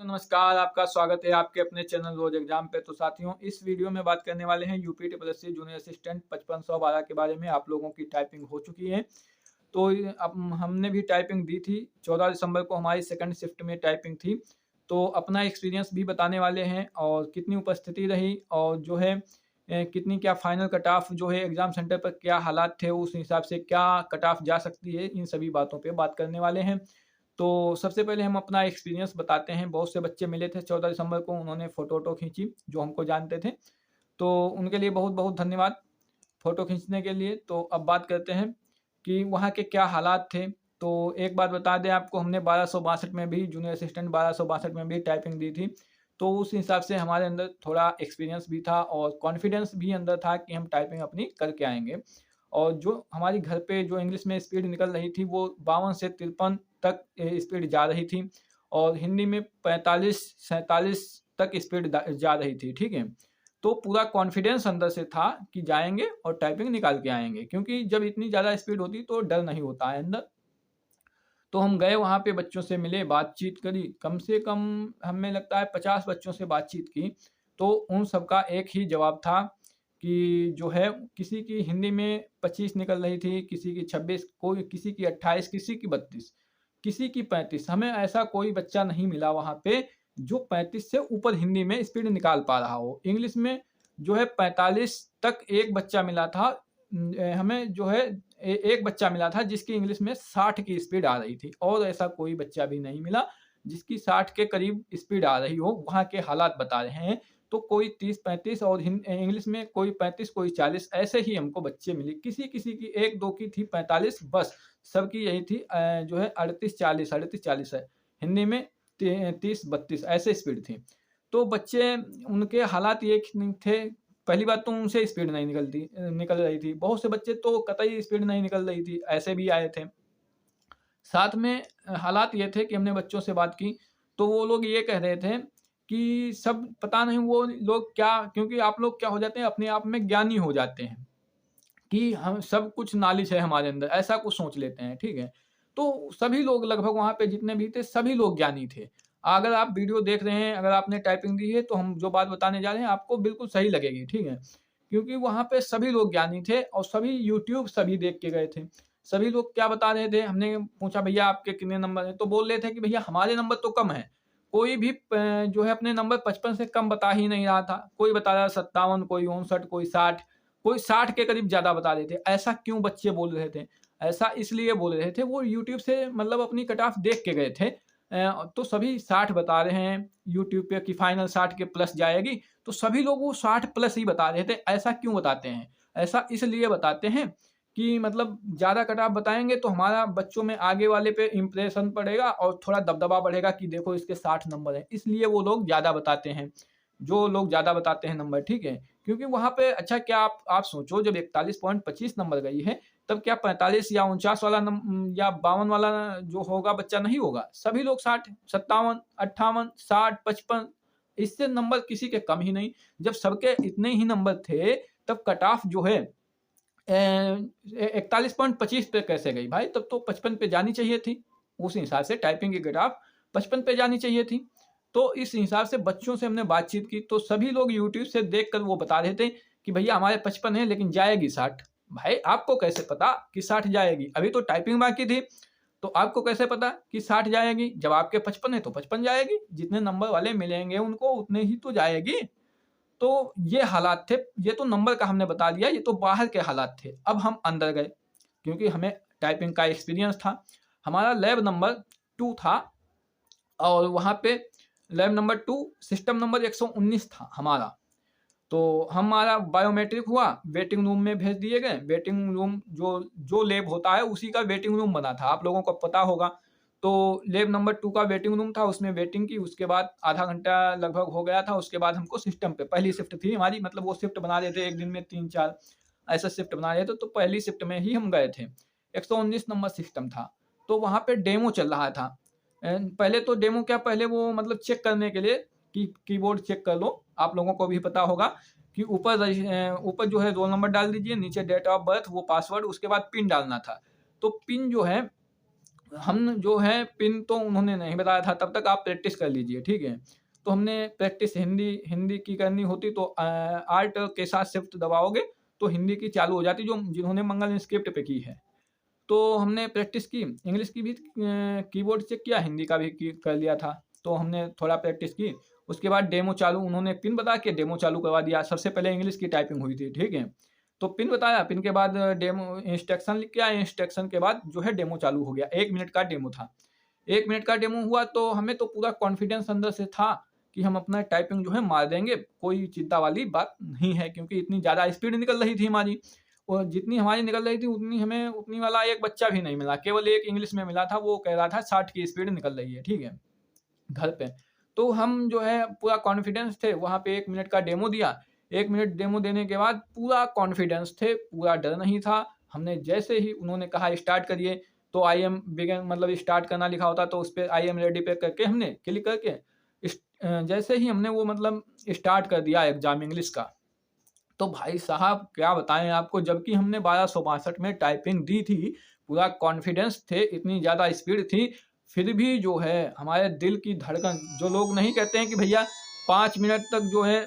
नमस्कार, आपका स्वागत है आपके अपने चैनल रोज एग्जाम पे। तो साथियों, इस वीडियो में बात करने वाले हैं यूपी ट्रिपल जूनियर असिस्टेंट 5512 के बारे में। आप लोगों की टाइपिंग हो चुकी है, तो अब हमने भी टाइपिंग दी थी। 14 दिसंबर को हमारी सेकंड शिफ्ट में टाइपिंग थी, तो अपना एक्सपीरियंस भी बताने वाले हैं और कितनी उपस्थिति रही और जो है कितनी क्या फाइनल कट ऑफ जो है एग्जाम सेंटर पर क्या हालात थे, उस हिसाब से क्या कट ऑफ जा सकती है, इन सभी बातों पे बात करने वाले हैं। तो सबसे पहले हम अपना एक्सपीरियंस बताते हैं। बहुत से बच्चे मिले थे 14 दिसंबर को, उन्होंने फ़ोटो-वोटो खींची जो हमको जानते थे। तो उनके लिए बहुत-बहुत धन्यवाद फ़ोटो खींचने के लिए। तो अब बात करते हैं कि वहाँ के क्या हालात थे। तो एक बात बता दें आपको, हमने 1262 में भी जूनियर असिस्टेंट 1262 में भी टाइपिंग दी थी। तो उस हिसाब से हमारे अंदर थोड़ा एक्सपीरियंस भी था और कॉन्फिडेंस भी अंदर था कि हम टाइपिंग अपनी करके आएँगे। और जो हमारी घर पे जो इंग्लिश में स्पीड निकल रही थी वो 52 से 53 तक स्पीड जा रही थी और हिंदी में 45-47 तक स्पीड जा रही थी, ठीक है। तो पूरा कॉन्फिडेंस अंदर से था कि जाएंगे और टाइपिंग निकाल के आएंगे, क्योंकि जब इतनी ज़्यादा स्पीड होती तो डर नहीं होता है अंदर। तो हम गए वहाँ पे, बच्चों से मिले, बातचीत करी, कम से कम हमें लगता है 50 बच्चों से बातचीत की। तो उन सबका एक ही जवाब था कि जो है किसी की हिंदी में 25 निकल रही थी, किसी की 26, कोई किसी की 28, किसी की 32, किसी की 35। हमें ऐसा कोई बच्चा नहीं मिला वहाँ पे जो 35 से ऊपर हिंदी में स्पीड निकाल पा रहा हो। इंग्लिश में जो है 45 तक एक बच्चा मिला था। हमें जो है एक बच्चा मिला था जिसकी इंग्लिश में 60 की स्पीड आ रही थी और ऐसा कोई बच्चा भी नहीं मिला जिसकी 60 के करीब स्पीड आ रही हो। वहाँ के हालात बता रहे हैं। तो कोई 30-35 और इंग्लिश में कोई 35, कोई 40, ऐसे ही हमको बच्चे मिले। किसी-किसी की 1-2 की थी 45, बस सबकी यही थी जो है 38-40, 38-40 है। हिंदी में 30-32 ऐसे स्पीड थी। तो बच्चे, उनके हालात ये थे, पहली बात तो उनसे स्पीड नहीं निकल रही थी। बहुत से बच्चे तो कतई स्पीड नहीं निकल रही थी, ऐसे भी आए थे। साथ में हालात ये थे कि हमने बच्चों से बात की, तो वो लोग ये कह रहे थे कि सब पता नहीं वो लोग क्या, क्योंकि आप लोग क्या हो जाते हैं, अपने आप में ज्ञानी हो जाते हैं कि हम सब कुछ नॉलेज है हमारे अंदर, ऐसा कुछ सोच लेते हैं, ठीक है। तो सभी लोग लगभग वहाँ पे जितने भी थे, सभी लोग ज्ञानी थे। अगर आप वीडियो देख रहे हैं, अगर आपने टाइपिंग दी है, तो हम जो बात बताने जा रहे हैं आपको बिल्कुल सही लगेगी, ठीक है। क्योंकि वहाँ पे सभी लोग ज्ञानी थे और सभी यूट्यूब सभी देख के गए थे। सभी लोग क्या बता रहे थे, हमने पूछा भैया आपके कितने नंबर हैं? तो बोल रहे थे कि भैया हमारे नंबर तो कम हैं। कोई भी जो है अपने नंबर 55 से कम बता ही नहीं रहा था। कोई बता रहा 57, कोई 59, कोई 60, कोई 60 के करीब ज़्यादा बता रहे थे। ऐसा क्यों बच्चे बोल रहे थे? ऐसा इसलिए बोल रहे थे, वो यूट्यूब से मतलब अपनी कट ऑफ देख के गए थे। तो सभी 60 बता रहे हैं यूट्यूब पे कि फाइनल 60 के प्लस जाएगी, तो सभी लोग वो 60 प्लस ही बता रहे थे। ऐसा क्यों बताते हैं? ऐसा इसलिए बताते हैं कि मतलब ज़्यादा कट ऑफ बताएँगे तो हमारा बच्चों में आगे वाले पे इम्प्रेशन पड़ेगा और थोड़ा दबदबा बढ़ेगा कि देखो इसके 60 नंबर हैं। इसलिए वो लोग ज़्यादा बताते हैं, जो लोग ज़्यादा बताते हैं नंबर, ठीक है? क्योंकि वहाँ पे अच्छा, क्या आप सोचो, जब 41.25 नंबर गई है, तब क्या 45 या 49 वाला या 52 वाला जो होगा बच्चा नहीं होगा? सभी लोग 60, 57, 58, 60, 55, इससे नंबर किसी के कम ही नहीं। जब सबके इतने ही नंबर थे, तब कट ऑफ जो है 41.25 पे कैसे गई भाई? तब तो 55 पे जानी चाहिए थी। उस हिसाब से टाइपिंग की कट ऑफ 55 पे जानी चाहिए थी। तो इस हिसाब से बच्चों से हमने बातचीत की, तो सभी लोग यूट्यूब से देखकर वो बता रहे थे कि भैया हमारे 55 है लेकिन जाएगी 60। भाई आपको कैसे पता कि 60 जाएगी? अभी तो टाइपिंग बाकी थी, तो आपको कैसे पता कि 60 जाएगी? जब आपके 55 है तो 55 जाएगी। जितने नंबर वाले मिलेंगे उनको उतने ही तो जाएगी। तो ये हालात थे। ये तो नंबर का हमने बता दिया, ये तो बाहर के हालात थे। अब हम अंदर गए, क्योंकि हमें टाइपिंग का एक्सपीरियंस था। हमारा लैब नंबर 2 था और वहाँ पे लैब नंबर 2 सिस्टम नंबर 119 था हमारा। तो हमारा बायोमेट्रिक हुआ, वेटिंग रूम में भेज दिए गए। वेटिंग रूम जो जो लैब होता है उसी का वेटिंग रूम बना था, आप लोगों को पता होगा। तो लैब नंबर 2 का वेटिंग रूम था, उसमें वेटिंग की। उसके बाद आधा घंटा लगभग हो गया था। उसके बाद हमको सिस्टम पे, पहली शिफ्ट थी हमारी, मतलब वो शिफ्ट बना रहे थे एक दिन में 3-4 ऐसा शिफ्ट बना रहे थे, तो पहली शिफ्ट में ही हम गए थे। 119 नंबर सिस्टम था, तो वहाँ पे डेमो चल रहा था। पहले तो डेमो क्या, पहले वो मतलब चेक करने के लिए कि कीबोर्ड चेक कर लो। आप लोगों को भी पता होगा कि ऊपर जो है रोल नंबर डाल दीजिए, नीचे डेट ऑफ बर्थ, वो पासवर्ड, उसके बाद पिन डालना था। तो पिन जो है हम जो है पिन तो उन्होंने नहीं बताया था, तब तक आप प्रैक्टिस कर लीजिए, ठीक है। तो हमने प्रैक्टिस हिंदी हिंदी की करनी होती तो आल्ट के साथ शिफ्ट दबाओगे तो हिंदी की चालू हो जाती, जो जिन्होंने मंगल स्क्रिप्ट पे की है। तो हमने प्रैक्टिस की, इंग्लिश की भी कीबोर्ड चेक किया, हिंदी का भी कर लिया था। तो हमने थोड़ा प्रैक्टिस की, उसके बाद डेमो चालू, उन्होंने पिन बता के डेमो चालू करवा दिया। सबसे पहले इंग्लिश की टाइपिंग हुई थी, ठीक है। तो पिन बताया, पिन के बाद डेमो इंस्ट्रक्शन लिख के आए, इंस्ट्रक्शन के बाद जो है डेमो चालू हो गया। 1 मिनट का डेमो था। 1 मिनट का डेमो हुआ तो हमें तो पूरा कॉन्फिडेंस अंदर से था कि हम अपना टाइपिंग जो है मार देंगे, कोई चिंता वाली बात नहीं है, क्योंकि इतनी ज़्यादा स्पीड निकल रही थी हमारी। और जितनी हमारी निकल रही थी उतनी हमें उतनी वाला एक बच्चा भी नहीं मिला, केवल एक इंग्लिश में मिला था, वो कह रहा था 60 की स्पीड निकल रही है, ठीक है, घर पे। तो हम जो है पूरा कॉन्फिडेंस थे, वहाँ पे 1 मिनट का डेमो दिया। 1 मिनट डेमो देने के बाद पूरा कॉन्फिडेंस थे, पूरा डर नहीं था। हमने जैसे ही उन्होंने कहा स्टार्ट करिए, तो आई एम बिगिन मतलब स्टार्ट करना लिखा होता, तो उसपे आई एम रेडी पे करके हमने क्लिक करके जैसे ही हमने वो मतलब स्टार्ट कर दिया एग्ज़ाम इंग्लिश का, तो भाई साहब क्या बताएँ आपको, जबकि हमने 1262 में टाइपिंग दी थी, पूरा कॉन्फिडेंस थे, इतनी ज़्यादा स्पीड थी, फिर भी जो है हमारे दिल की धड़कन, जो लोग नहीं कहते हैं कि भैया 5 मिनट तक जो है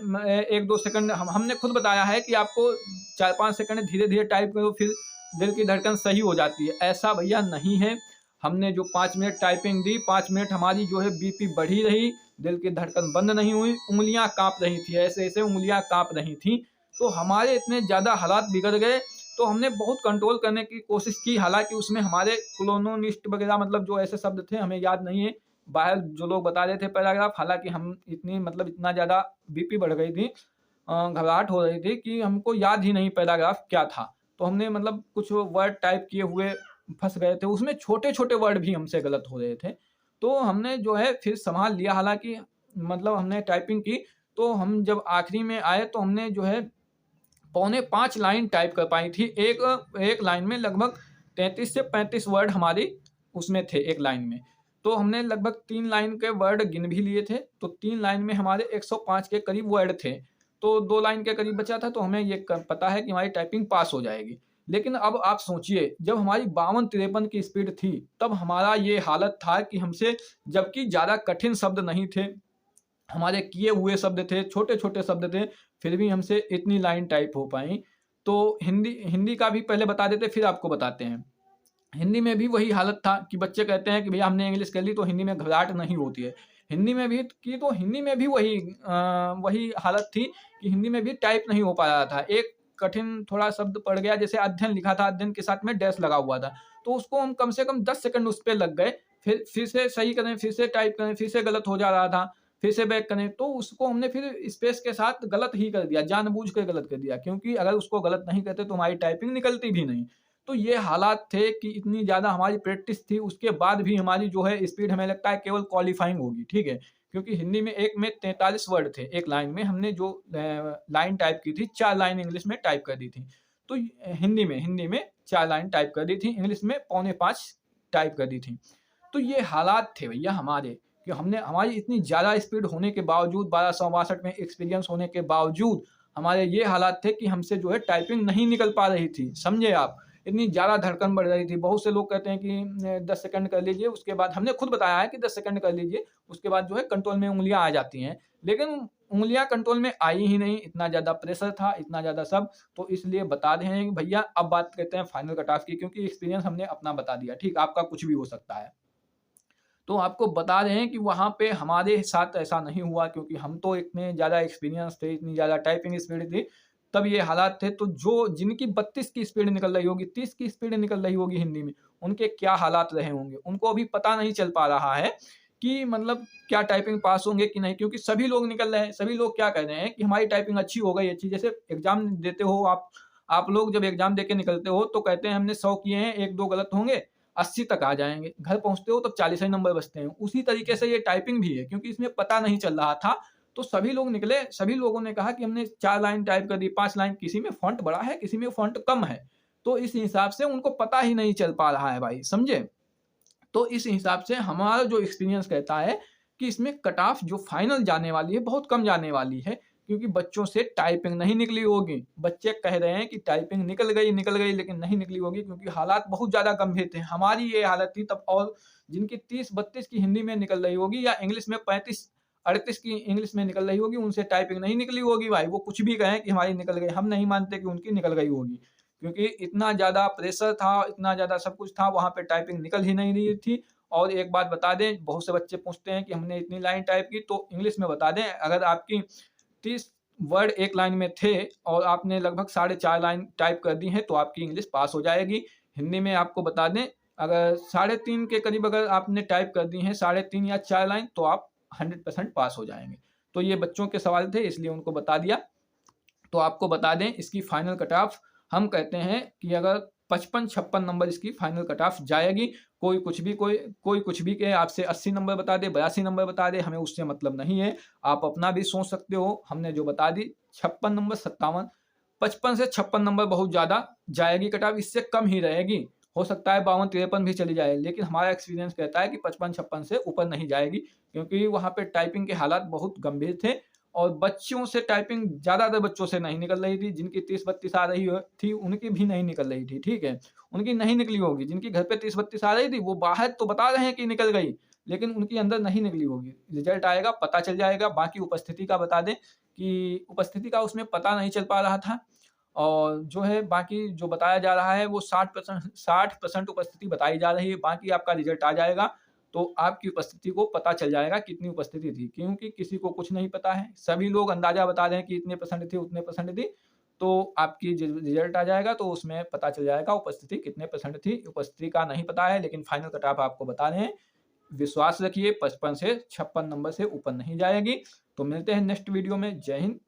1-2 सेकंड, हमने खुद बताया है कि आपको 4-5 सेकंड धीरे-धीरे टाइप करो, फिर दिल की धड़कन सही हो जाती है। ऐसा भैया नहीं है। हमने जो 5 मिनट टाइपिंग दी, 5 मिनट हमारी जो है बीपी बढ़ी रही, दिल की धड़कन बंद नहीं हुई, उँगलियाँ काँप रही थी, ऐसे-ऐसे उँगलियाँ काँप रही थी। तो हमारे इतने ज़्यादा हालात बिगड़ गए, तो हमने बहुत कंट्रोल करने की कोशिश की, हालाँकि उसमें हमारे क्लोनोनिस्ट वगैरह मतलब जो ऐसे शब्द थे हमें याद नहीं है। बाहर जो लोग बता रहे थे पैराग्राफ, हालाँकि हम इतनी मतलब इतना ज़्यादा बीपी बढ़ गई थी, घबराहट हो रही थी कि हमको याद ही नहीं पैराग्राफ क्या था। तो हमने मतलब कुछ वर्ड टाइप किए हुए फँस गए थे, उसमें छोटे-छोटे वर्ड भी हमसे गलत हो रहे थे। तो हमने जो है फिर सँभाल लिया, हालाँकि मतलब हमने टाइपिंग की, तो हम जब आखिरी में आए तो हमने जो है पौने 5 लाइन टाइप कर पाई थी। एक लाइन में लगभग 33 से 35 वर्ड हमारी उसमें थे एक लाइन में। तो हमने लगभग 3 लाइन के वर्ड गिन भी लिए थे, तो 3 लाइन में हमारे 105 के करीब वर्ड थे। तो 2 लाइन के करीब बचा था, तो हमें ये क पता है कि हमारी टाइपिंग पास हो जाएगी। लेकिन अब आप सोचिए, जब हमारी 52-53 की स्पीड थी, तब हमारा ये हालत था कि हमसे, जबकि ज़्यादा कठिन शब्द नहीं थे, हमारे किए हुए शब्द थे, छोटे-छोटे शब्द थे, फिर भी हमसे इतनी लाइन टाइप हो पाई। तो हिंदी हिंदी का भी पहले बता देते, फिर आपको बताते हैं। हिंदी में भी वही हालत था कि बच्चे कहते हैं कि भैया हमने इंग्लिश कर ली तो हिंदी में घबराहट नहीं होती है। हिंदी में भी की तो हिंदी में भी वही हालत थी कि हिंदी में भी टाइप नहीं हो पा रहा था। एक कठिन थोड़ा शब्द पड़ गया, जैसे अध्ययन लिखा था, अध्ययन के साथ में डैश लगा हुआ था। तो उसको हम कम से कम 10 सेकंड उस पे लग गए। फिर से सही करें, फिर से टाइप करें, फिर से गलत हो जा रहा था। फिर से बैक करें, तो उसको हमने फिर स्पेस के साथ गलत ही कर दिया, जानबूझ के गलत कर दिया, क्योंकि अगर उसको गलत नहीं करते तो हमारी टाइपिंग निकलती भी नहीं। तो ये हालात थे कि इतनी ज़्यादा हमारी प्रैक्टिस थी, उसके बाद भी हमारी जो है स्पीड हमें लगता है केवल क्वालीफाइंग होगी, ठीक है? क्योंकि हिंदी में एक में 43 वर्ड थे, एक लाइन में हमने जो लाइन टाइप की थी, 4 लाइन इंग्लिश में टाइप कर दी थी। तो हिंदी में 4 लाइन टाइप कर दी थी, इंग्लिश में पौने 5 टाइप कर दी थी। तो ये हालात थे भैया हमारे, कि हमने हमारी इतनी ज़्यादा स्पीड होने के बावजूद, 1262 में एक्सपीरियंस होने के बावजूद, हमारे ये हालात थे कि हमसे जो है टाइपिंग नहीं निकल पा रही थी, समझे आप? इतनी ज़्यादा धड़कन बढ़ रही थी। बहुत से लोग कहते हैं कि 10 सेकंड कर लीजिए, उसके बाद हमने खुद बताया है कि 10 सेकंड कर लीजिए, उसके बाद जो है कंट्रोल में उँगलियाँ आ जाती हैं। लेकिन उँगलियाँ कंट्रोल में आई ही नहीं, इतना ज़्यादा प्रेशर था, इतना ज़्यादा सब, तो इसलिए बता रहे हैं कि भैया अब बात करते हैं फाइनल कट ऑफ की, क्योंकि एक्सपीरियंस हमने अपना बता दिया, ठीक? आपका कुछ भी हो सकता है। तो आपको बता रहे हैं कि वहाँ पे हमारे साथ ऐसा नहीं हुआ, क्योंकि हम तो इतने ज़्यादा एक्सपीरियंस थे, इतनी ज़्यादा टाइपिंग स्पीड थी, तब ये हालात थे। तो जो जिनकी 32 की स्पीड निकल रही होगी, 30 की स्पीड निकल रही होगी हिंदी में, उनके क्या हालात रहे होंगे? उनको अभी पता नहीं चल पा रहा है कि मतलब क्या टाइपिंग पास होंगे कि नहीं, क्योंकि सभी लोग निकल रहे हैं, सभी लोग क्या कह रहे हैं कि हमारी टाइपिंग अच्छी हो गई, अच्छी। जैसे एग्ज़ाम देते हो आप लोग जब एग्ज़ाम देके निकलते हो तो कहते हैं हमने 100 किए हैं, 1-2 गलत होंगे, 80 तक आ जाएँगे। घर पहुँचते हो तब 40 ही नंबर बचते हैं। उसी तरीके से ये टाइपिंग भी है, क्योंकि इसमें पता नहीं चल रहा था, तो सभी लोग निकले, सभी लोगों ने कहा कि हमने 4 लाइन टाइप कर दी, 5 लाइन, किसी में फ़ॉन्ट बड़ा है, किसी में फ़ॉन्ट कम है। तो इस हिसाब से उनको पता ही नहीं चल पा रहा है भाई, समझे? तो इस हिसाब से हमारा जो एक्सपीरियंस कहता है कि इसमें कट ऑफ जो फाइनल जाने वाली है, बहुत कम जाने वाली है, क्योंकि बच्चों से टाइपिंग नहीं निकली होगी। बच्चे कह रहे हैं कि टाइपिंग निकल गई लेकिन नहीं निकली होगी, क्योंकि हालात बहुत ज़्यादा गंभीर थे। हमारी ये हालत थी तब, और जिनकी 30-32 की हिंदी में निकल रही होगी या इंग्लिश में 35-38 की इंग्लिश में निकल रही होगी, उनसे टाइपिंग नहीं निकली होगी भाई। वो कुछ भी कहें कि हमारी निकल गई, हम नहीं मानते कि उनकी निकल गई होगी। क्योंकि इतना ज़्यादा प्रेशर था, इतना ज़्यादा सब कुछ था, वहाँ पे टाइपिंग निकल ही नहीं रही थी। और एक बात बता दें, बहुत से बच्चे पूछते हैं कि हमने इतनी लाइन टाइप की, तो इंग्लिश में बता दें, अगर आपकी 30 वर्ड एक लाइन में थे और आपने लगभग 4.5 लाइन टाइप कर दी हैं, तो आपकी इंग्लिश पास हो जाएगी। हिंदी में आपको बता दें, अगर 3.5 के करीब अगर आपने टाइप कर दी हैं, 3.5 या 4 लाइन, तो आप 100% पास हो जाएँगे। तो ये बच्चों के सवाल थे, इसलिए उनको बता दिया। तो आपको बता दें, इसकी फाइनल कट ऑफ हम कहते हैं कि अगर 55-56 नंबर इसकी फाइनल कट ऑफ जाएगी। कोई कुछ भी कहे, आपसे 80 नंबर बता दे, 82 नंबर बता दे, हमें उससे मतलब नहीं है। आप अपना भी सोच सकते हो, हमने जो बता दी 56 नंबर, 57, 55 से 56 नंबर बहुत ज़्यादा जाएगी कट ऑफ, इससे कम ही रहेगी। हो सकता है 52-53 भी चली जाए, लेकिन हमारा एक्सपीरियंस कहता है कि 55-56 से ऊपर नहीं जाएगी, क्योंकि वहाँ पे टाइपिंग के हालात बहुत गंभीर थे। और बच्चियों से टाइपिंग ज़्यादातर बच्चों से नहीं निकल रही थी। जिनकी 30-32 आ रही थी, उनकी भी नहीं निकल रही थी, ठीक है? उनकी नहीं निकली होगी। जिनकी घर पे 30-32 आ रही थी, वो बाहर तो बता रहे हैं कि निकल गई, लेकिन उनकी अंदर नहीं निकली होगी। रिज़ल्ट आएगा, पता चल जाएगा। बाकी उपस्थिति का बता दें कि उपस्थिति का उसमें पता नहीं चल पा रहा था। और जो है बाकी जो बताया जा रहा है, वो 60% उपस्थिति बताई जा रही है। बाकी आपका रिज़ल्ट आ जाएगा, तो आपकी उपस्थिति को पता चल जाएगा कितनी उपस्थिति थी, क्योंकि किसी को कुछ नहीं पता है। सभी लोग अंदाज़ा बता रहे हैं कि इतने परसेंट थी, उतने परसेंट थी। तो आपकी रिज़ल्ट आ जाएगा, तो उसमें पता चल जाएगा उपस्थिति कितने परसेंट थी। उपस्थिति का नहीं पता है, लेकिन फाइनल कट ऑफ आपको बता रहे हैं। विश्वास रखिए, 55 से 56 नंबर से ऊपर नहीं जाएगी। तो मिलते हैं नेक्स्ट वीडियो में। जय हिंद।